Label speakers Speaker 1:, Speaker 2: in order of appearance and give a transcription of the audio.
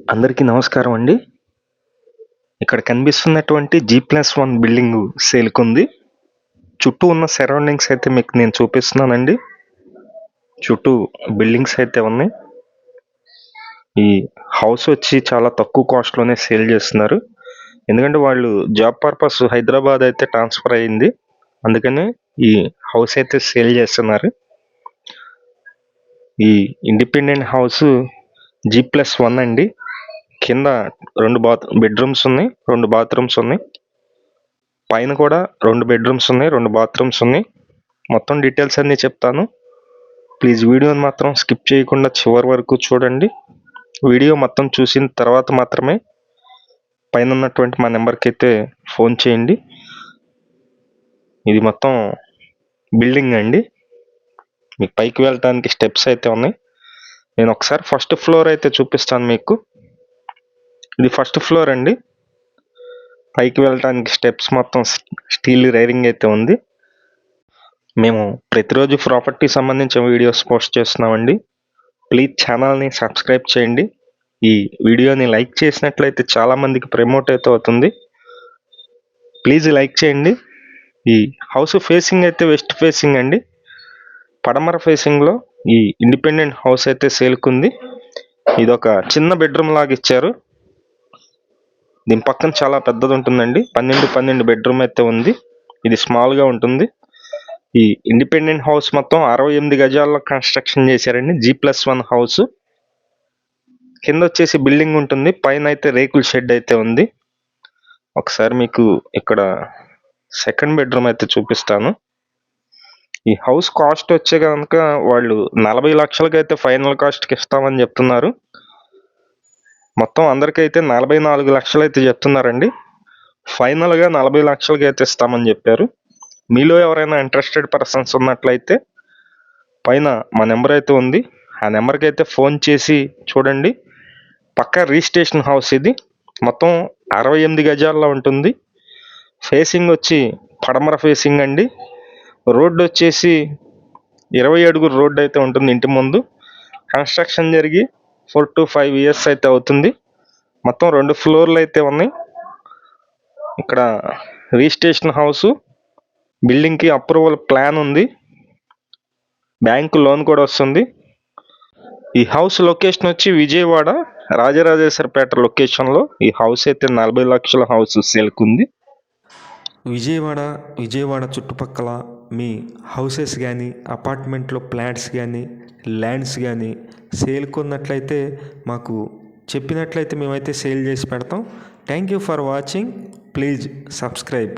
Speaker 1: అందరికీ నమస్కారం అండి. ఇక్కడ కనిపిస్తున్నటువంటి G+1 బిల్డింగు సేల్‌కుంది. చుట్టూ ఉన్న సరౌండింగ్స్ అయితే మీకు నేను చూపిస్తున్నానండి. చుట్టూ బిల్డింగ్స్ అయితే ఉన్నాయి. ఈ హౌస్ వచ్చి చాలా తక్కువ కాస్ట్‌లోనే సేల్ చేస్తున్నారు. ఎందుకంటే వాళ్ళు జాబ్ పర్పస్ హైదరాబాద్ అయితే ట్రాన్స్‌ఫర్ అయింది. అందుకని ఈ హౌస్ అయితే సేల్ చేస్తున్నారు. ఈ ఇండిపెండెంట్ హౌస్ G+1 అండి. కింద 2 బెడ్‌రూమ్స్ ఉన్నాయి. 2 బాత్రూమ్స్ ఉన్నాయి. పైన కూడా 2 బెడ్‌రూమ్స్ ఉన్నాయి. 2 బాత్రూమ్స్ ఉన్నాయి. మొత్తం డీటెయిల్స్ అన్నీ చెప్తాను. ప్లీజ్ వీడియోని మాత్రం స్కిప్ చేయకుండా చివరి వరకు చూడండి. వీడియో మొత్తం చూసిన తర్వాత మాత్రమే పైన ఉన్నటువంటి మా నెంబర్కి అయితే ఫోన్ చేయండి. ఇది మొత్తం బిల్డింగ్ అండి. మీకు పైకి వెళ్ళటానికి స్టెప్స్ అయితే ఉన్నాయి. నేను ఒకసారి ఫస్ట్ ఫ్లోర్ అయితే చూపిస్తాను మీకు. ఇది ఫస్ట్ ఫ్లోర్ అండి. పైకి వెళ్ళటానికి స్టెప్స్ మొత్తం స్టీల్ రైలింగ్ అయితే ఉంది. మేము ప్రతిరోజు ప్రాపర్టీ సంబంధించిన వీడియోస్ పోస్ట్ చేస్తున్నామండి. ప్లీజ్ ఛానల్ని సబ్స్క్రైబ్ చేయండి. ఈ వీడియోని లైక్ చేసినట్లయితే చాలామందికి ప్రమోట్ అయితే అవుతుంది. ప్లీజ్ లైక్ చేయండి. ఈ హౌస్ ఫేసింగ్ అయితే వెస్ట్ ఫేసింగ్ అండి. పడమర ఫేసింగ్లో ఈ ఇండిపెండెంట్ హౌస్ అయితే సేల్కుంది. ఇది ఒక చిన్న బెడ్రూమ్ లాగా ఇచ్చారు. దీని పక్కన చాలా పెద్దది ఉంటుందండి. 12 బెడ్రూమ్ అయితే ఉంది. ఇది స్మాల్గా ఉంటుంది. ఈ ఇండిపెండెంట్ హౌస్ మొత్తం 68 గజాల్లో కన్స్ట్రక్షన్ చేశారండి. G+1 house. కింద వచ్చేసి బిల్డింగ్ ఉంటుంది. పైన అయితే రేకుల షెడ్ అయితే ఉంది. ఒకసారి మీకు ఇక్కడ సెకండ్ బెడ్రూమ్ అయితే చూపిస్తాను. ఈ హౌస్ కాస్ట్ వచ్చే కనుక వాళ్ళు 40 లక్షలకి అయితే ఫైనల్ కాస్ట్కి ఇస్తామని చెప్తున్నారు. మొత్తం అందరికైతే 44 లక్షలు అయితే చెప్తున్నారండి. ఫైనల్గా 40 లక్షలకి అయితే ఇస్తామని చెప్పారు. మీలో ఎవరైనా ఇంట్రెస్టెడ్ పర్సన్స్ ఉన్నట్లయితే పైన మా నెంబర్ అయితే ఉంది. ఆ నెంబర్కి అయితే ఫోన్ చేసి చూడండి. పక్కా రిజిస్ట్రేషన్ హౌస్ ఇది. మొత్తం 68 గజాల్లో ఉంటుంది. ఫేసింగ్ వచ్చి పడమర ఫేసింగ్ అండి. రోడ్డు వచ్చేసి 20 అడుగుల రోడ్డు అయితే ఉంటుంది ఇంటి ముందు. కన్స్ట్రక్షన్ జరిగి 4 to 5 years అయితే అవుతుంది. మొత్తం 2 ఫ్లోర్లు అయితే ఉన్నాయి. ఇక్కడ రిజిస్ట్రేషన్ హౌసు, బిల్డింగ్కి అప్రూవల్ ప్లాన్ ఉంది. బ్యాంకు లోన్ కూడా వస్తుంది. ఈ హౌస్ లొకేషన్ వచ్చి విజయవాడ రాజరాజేశ్వరపేట లొకేషన్లో ఈ హౌస్ అయితే 40 లక్షల హౌస్ సేల్కుంది.
Speaker 2: విజయవాడ చుట్టుపక్కల మీ హౌసెస్ కానీ అపార్ట్మెంట్లో ఫ్లాట్స్ కానీ ల్యాండ్స్ కానీ సేల్కున్నట్లయితే మాకు చెప్పినట్లయితే మేమైతే సేల్ చేసి పెడతాం. Thank you for watching. Please subscribe.